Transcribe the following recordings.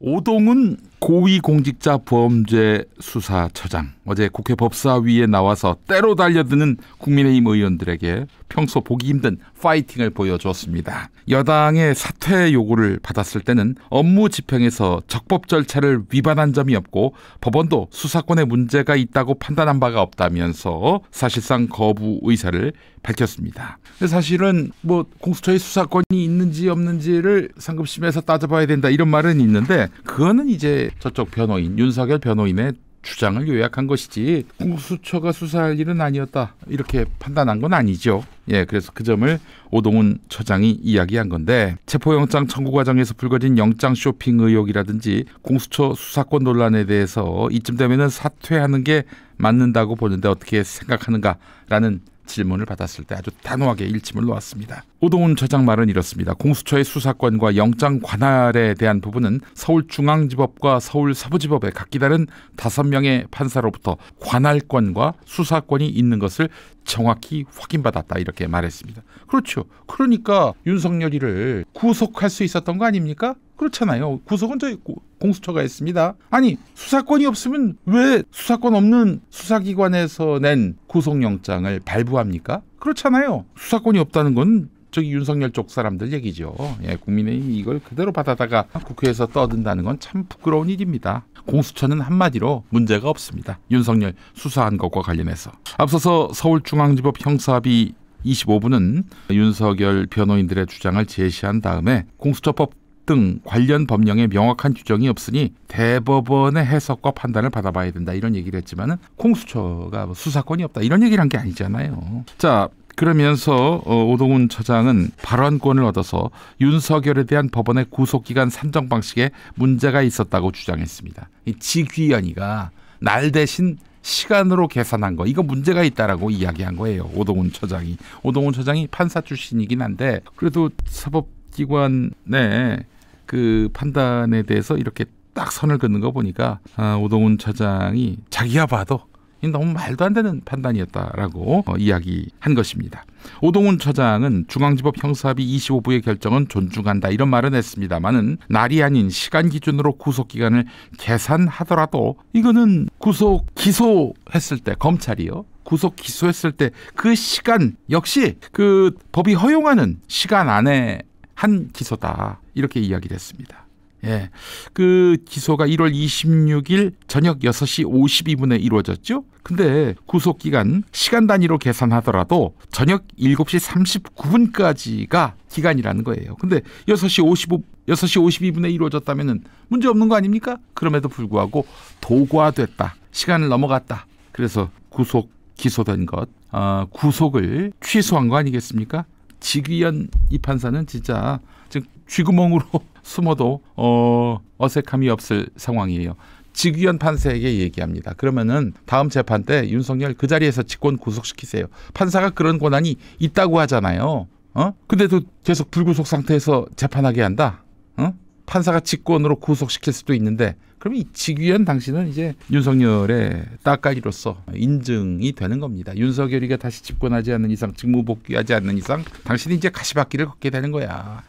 오동훈 고위공직자범죄수사처장 어제 국회 법사위에 나와서 때로 달려드는 국민의힘 의원들에게 평소 보기 힘든 파이팅을 보여줬습니다. 여당의 사퇴 요구를 받았을 때는 업무 집행에서 적법 절차를 위반한 점이 없고 법원도 수사권에 문제가 있다고 판단한 바가 없다면서 사실상 거부 의사를 밝혔습니다. 사실은 공수처의 수사권이 있는지 없는지를 상급심에서 따져봐야 된다 이런 말은 있는데 그거는 이제 저쪽 변호인 윤석열 변호인의 주장을 요약한 것이지 공수처가 수사할 일은 아니었다 이렇게 판단한 건 아니죠. 그래서 그 점을 오동훈 처장이 이야기한 건데 체포영장 청구 과정에서 불거진 영장 쇼핑 의혹이라든지 공수처 수사권 논란에 대해서 이쯤 되면은 사퇴하는 게 맞는다고 보는데 어떻게 생각하는가라는 질문을 받았을 때 아주 단호하게 일침을 놓았습니다. 오동훈 처장 말은 이렇습니다. 공수처의 수사권과 영장 관할에 대한 부분은 서울중앙지법과 서울서부지법의 각기 다른 5명의 판사로부터 관할권과 수사권이 있는 것을 정확히 확인받았다 이렇게 말했습니다. 그렇죠. 그러니까 윤석열이를 구속할 수 있었던 거 아닙니까? 그렇잖아요. 구속은 저희 공수처가 했습니다. 아니 수사권이 없으면 왜 수사권 없는 수사기관에서 낸 구속영장을 발부합니까? 그렇잖아요. 수사권이 없다는 건 저기 윤석열 쪽 사람들 얘기죠. 국민의힘이 이걸 그대로 받아다가 국회에서 떠든다는 건 참 부끄러운 일입니다. 공수처는 한마디로 문제가 없습니다. 윤석열 수사한 것과 관련해서. 앞서서 서울중앙지법 형사비 25부는 윤석열 변호인들의 주장을 제시한 다음에 공수처법 등 관련 법령에 명확한 규정이 없으니 대법원의 해석과 판단을 받아봐야 된다 이런 얘기를 했지만은 공수처가 수사권이 없다 이런 얘기를 한 게 아니잖아요. 자, 그러면서 오동훈 처장은 발언권을 얻어서 윤석열에 대한 법원의 구속기간 산정 방식에 문제가 있었다고 주장했습니다. 이 지귀현이가 날 대신 시간으로 계산한 거 이거 문제가 있다라고 이야기한 거예요. 오동훈 처장이 판사 출신이긴 한데 그래도 사법기관의 그 판단에 대해서 이렇게 딱 선을 긋는 거 보니까 오동훈 처장이 자기가 봐도 너무 말도 안 되는 판단이었다라고 이야기한 것입니다. 오동훈 처장은 중앙지법 형사비 25부의 결정은 존중한다 이런 말은 했습니다만은 날이 아닌 시간 기준으로 구속기간을 계산하더라도 이거는 구속 기소했을 때 검찰이요. 구속 기소했을 때 그 시간 역시 그 법이 허용하는 시간 안에 한 기소다 이렇게 이야기를 했습니다. 그 기소가 1월 26일 저녁 6시 52분에 이루어졌죠. 근데 구속기간 시간 단위로 계산하더라도 저녁 7시 39분까지가 기간이라는 거예요. 근데 6시 52분에 이루어졌다면 문제 없는 거 아닙니까? 그럼에도 불구하고 도과됐다. 시간을 넘어갔다. 그래서 기소된 것, 구속을 취소한 거 아니겠습니까? 지귀현 이 판사는 진짜 지금 쥐구멍으로 숨어도 어색함이 없을 상황이에요. 지귀현 판사에게 얘기합니다. 그러면은 다음 재판 때 윤석열 그 자리에서 직권 구속시키세요. 판사가 그런 권한이 있다고 하잖아요. 근데도 계속 불구속 상태에서 재판하게 한다. 판사가 직권으로 구속시킬 수도 있는데 그럼 이 지귀현 당신은 이제 윤석열의 따까리로서 인증이 되는 겁니다. 윤석열이가 다시 집권하지 않는 이상, 직무 복귀하지 않는 이상 당신이 이제 가시밭길을 걷게 되는 거야.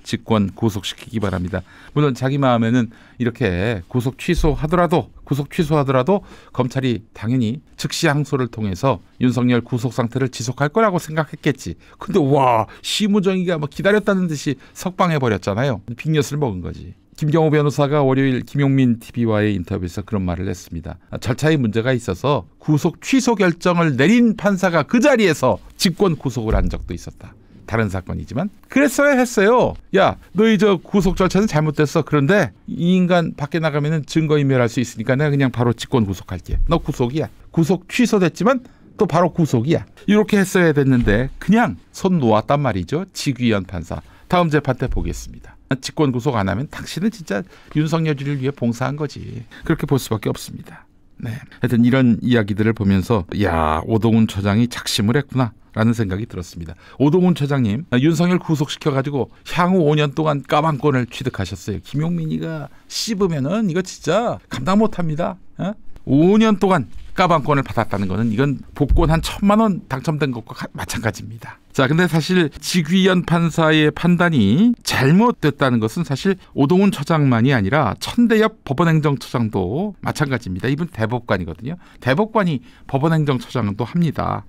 직권 구속시키기 바랍니다. 물론 자기 마음에는 이렇게 구속 취소하더라도 검찰이 당연히 즉시 항소를 통해서 윤석열 구속 상태를 지속할 거라고 생각했겠지. 근데 와, 시무정의가 기다렸다는 듯이 석방해버렸잖아요. 빅엿을 먹은 거지. 김경호 변호사가 월요일 김용민 TV와의 인터뷰에서 그런 말을 했습니다. 절차에 문제가 있어서 구속 취소 결정을 내린 판사가 그 자리에서 직권 구속을 한 적도 있었다. 다른 사건이지만 그랬어야 했어요. 야, 너희 저 구속 절차는 잘못됐어. 그런데 이 인간 밖에 나가면은 증거인멸할 수 있으니까 내가 그냥 바로 직권 구속할게. 너 구속이야. 구속 취소됐지만 또 바로 구속이야. 이렇게 했어야 됐는데 그냥 손 놓았단 말이죠. 지귀현 판사. 다음 재판 때 보겠습니다. 직권 구속 안 하면 당신은 진짜 윤석열이를 위해 봉사한 거지. 그렇게 볼 수밖에 없습니다. 하여튼 이런 이야기들을 보면서 야, 오동훈 처장이 작심을 했구나 라는 생각이 들었습니다. 오동훈 처장님 윤석열 구속시켜가지고 향후 5년 동안 까방권을 취득하셨어요. 김용민이가 씹으면은 이거 진짜 감당 못합니다. 5년 동안 가방권을 받았다는 거는 이건 복권 한 1,000만 원 당첨된 것과 마찬가지입니다. 자, 근데 사실 지귀현 판사의 판단이 잘못됐다는 것은 사실 오동훈 처장만이 아니라 천대엽 법원행정처장도 마찬가지입니다. 이분 대법관이거든요. 대법관이 법원행정처장도 합니다.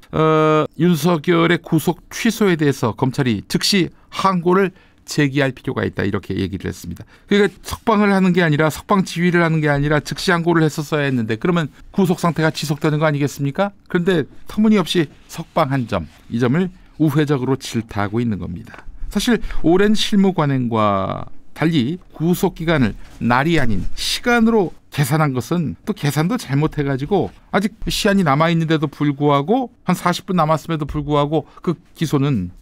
윤석열의 구속 취소에 대해서 검찰이 즉시 항고를 제기할 필요가 있다 이렇게 얘기를 했습니다. 그러니까 석방을 하는 게 아니라 석방 지휘를 하는 게 아니라 즉시 항고를 했었어야 했는데 그러면 구속 상태가 지속되는 거 아니겠습니까? 그런데 터무니없이 석방한 점, 이 점을 우회적으로 질타하고 있는 겁니다. 사실 오랜 실무 관행과 달리 구속 기간을 날이 아닌 시간으로 계산한 것은 또 계산도 잘못해가지고 아직 시한이 남아있는데도 불구하고 한 40분 남았음에도 불구하고 그 기소는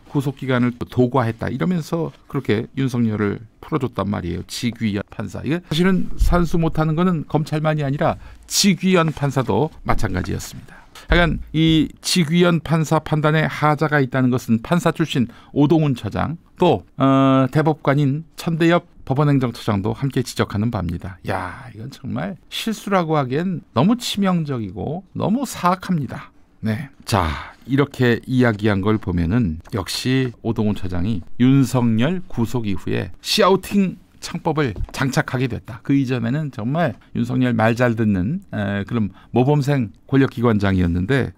구속기간을 도과했다 이러면서 그렇게 윤석열을 풀어줬단 말이에요. 지귀현 판사. 이게 사실은 산수 못하는 거는 검찰만이 아니라 지귀현 판사도 마찬가지였습니다. 하여간 이 지귀현 판사 판단에 하자가 있다는 것은 판사 출신 오동훈 처장 또 대법관인 천대엽 법원행정처장도 함께 지적하는 바입니다. 야, 이건 정말 실수라고 하기엔 너무 치명적이고 너무 사악합니다. 네, 자 이렇게 이야기한 걸 보면은 역시 오동훈 처장이 윤석열 구속 이후에 시아우팅 창법을 장착하게 됐다. 그 이전에는 정말 윤석열 말 잘 듣는 그런 모범생 권력기관장이었는데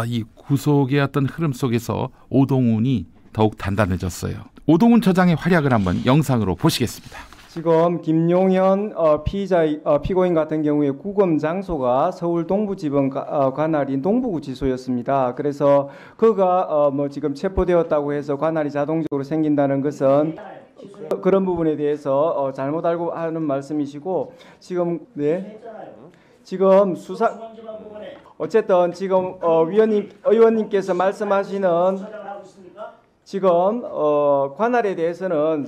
이 구속의 어떤 흐름 속에서 오동훈이 더욱 단단해졌어요. 오동훈 처장의 활약을 한번 영상으로 보시겠습니다. 지금 김용현 피고인 같은 경우에 구금 장소가 서울 동부지법 관할인 동부구치소였습니다. 그래서 그가 지금 체포되었다고 해서 관할이 자동적으로 생긴다는 것은 그런 부분에 대해서 잘못 알고 하는 말씀이시고 지금 지금 수사 어쨌든 지금 의원님께서 말씀하시는 지금 관할에 대해서는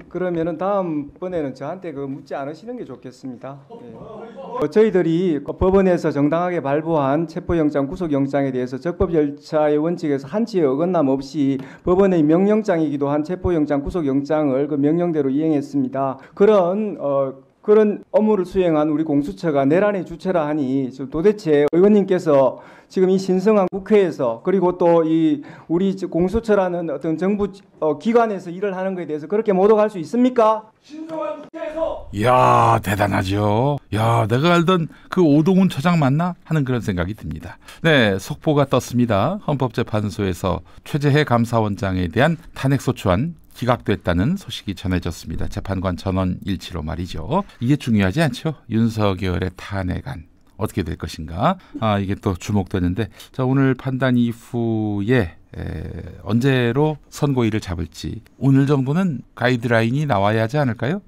그러면은 다음번에는 저한테 묻지 않으시는 게 좋겠습니다. 네. 저희들이 법원에서 정당하게 발부한 체포영장, 구속영장에 대해서 적법 절차의 원칙에서 한치의 어긋남 없이 법원의 명령장이기도 한 체포영장, 구속영장을 그 명령대로 이행했습니다. 그런 업무를 수행한 우리 공수처가 내란의 주체라 하니 도대체 의원님께서 지금 이 신성한 국회에서 그리고 또 이 우리 공수처라는 어떤 정부 기관에서 일을 하는 것에 대해서 그렇게 모독할 수 있습니까? 신성한 국회에서. 이야, 대단하죠. 야, 내가 알던 그 오동훈 처장 맞나 하는 그런 생각이 듭니다. 네, 속보가 떴습니다. 헌법재판소에서 최재해 감사원장에 대한 탄핵소추안 기각됐다는 소식이 전해졌습니다. 재판관 전원 일치로 말이죠. 이게 중요하지 않죠? 윤석열의 탄핵안 어떻게 될 것인가? 이게 또 주목되는데, 자, 오늘 판단 이후에 언제로 선고일을 잡을지 오늘 정도는 가이드라인이 나와야 하지 않을까요?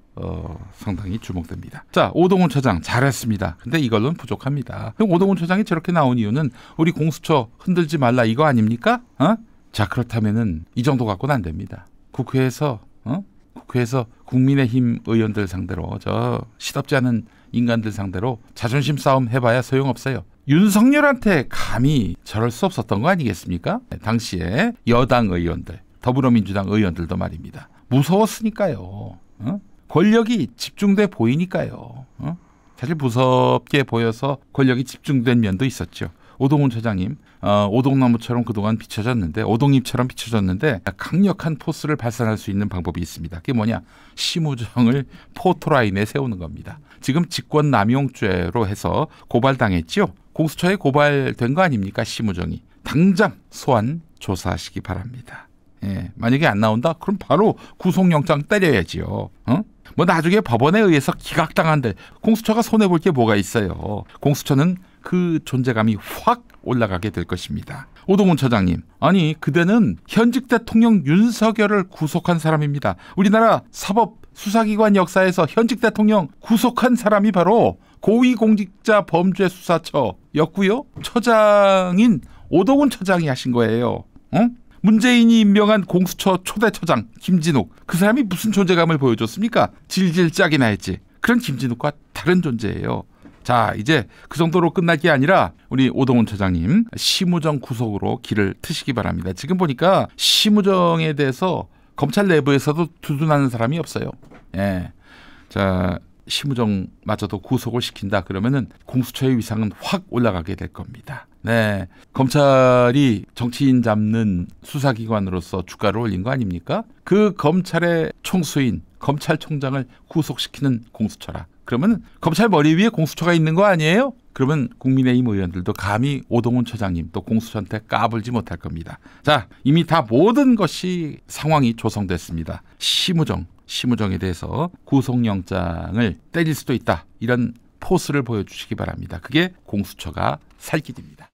상당히 주목됩니다. 자, 오동훈 처장 잘했습니다. 근데 이걸로는 부족합니다. 그럼 오동훈 처장이 저렇게 나온 이유는 우리 공수처 흔들지 말라 이거 아닙니까? 자, 그렇다면은 이 정도 갖고는 안 됩니다. 국회에서 국민의힘 의원들 상대로 저 시덥지 않은 인간들 상대로 자존심 싸움 해봐야 소용없어요. 윤석열한테 감히 저럴 수 없었던 거 아니겠습니까? 당시에 여당 의원들, 더불어민주당 의원들도 말입니다. 무서웠으니까요. 권력이 집중돼 보이니까요. 사실 무섭게 보여서 권력이 집중된 면도 있었죠. 오동훈 처장님, 오동나무처럼 그동안 비춰졌는데, 오동잎처럼 비춰졌는데 강력한 포스를 발산할 수 있는 방법이 있습니다. 그게 뭐냐? 심우정을 포토라인에 세우는 겁니다. 지금 직권남용죄로 해서 고발당했죠. 공수처에 고발된 거 아닙니까? 심우정이. 당장 소환 조사하시기 바랍니다. 예, 만약에 안 나온다? 그럼 바로 구속영장 때려야지요. 뭐 나중에 법원에 의해서 기각당한들 공수처가 손해볼 게 뭐가 있어요. 공수처는 그 존재감이 확 올라가게 될 것입니다. 오동훈 처장님, 아니 그대는 현직 대통령 윤석열을 구속한 사람입니다. 우리나라 사법 수사기관 역사에서 현직 대통령 구속한 사람이 바로 고위공직자범죄수사처였고요. 처장인 오동훈 처장이 하신 거예요. 문재인이 임명한 공수처 초대처장 김진욱, 그 사람이 무슨 존재감을 보여줬습니까? 질질 짜기나 했지. 그런 김진욱과 다른 존재예요. 자, 이제 그 정도로 끝날 게 아니라 우리 오동훈 처장님 심우정 구속으로 길을 트시기 바랍니다. 지금 보니까 심우정에 대해서 검찰 내부에서도 두둔하는 사람이 없어요. 예. 자, 심우정마저도 구속을 시킨다 그러면은 공수처의 위상은 확 올라가게 될 겁니다. 네, 검찰이 정치인 잡는 수사기관으로서 주가를 올린 거 아닙니까? 그 검찰의 총수인 검찰총장을 구속시키는 공수처라. 그러면 검찰 머리 위에 공수처가 있는 거 아니에요? 그러면 국민의힘 의원들도 감히 오동훈 처장님 또 공수처한테 까불지 못할 겁니다. 자, 이미 다 모든 것이 상황이 조성됐습니다. 심우정에 대해서 구속영장을 때릴 수도 있다. 이런 포스를 보여주시기 바랍니다. 그게 공수처가 살 길입니다.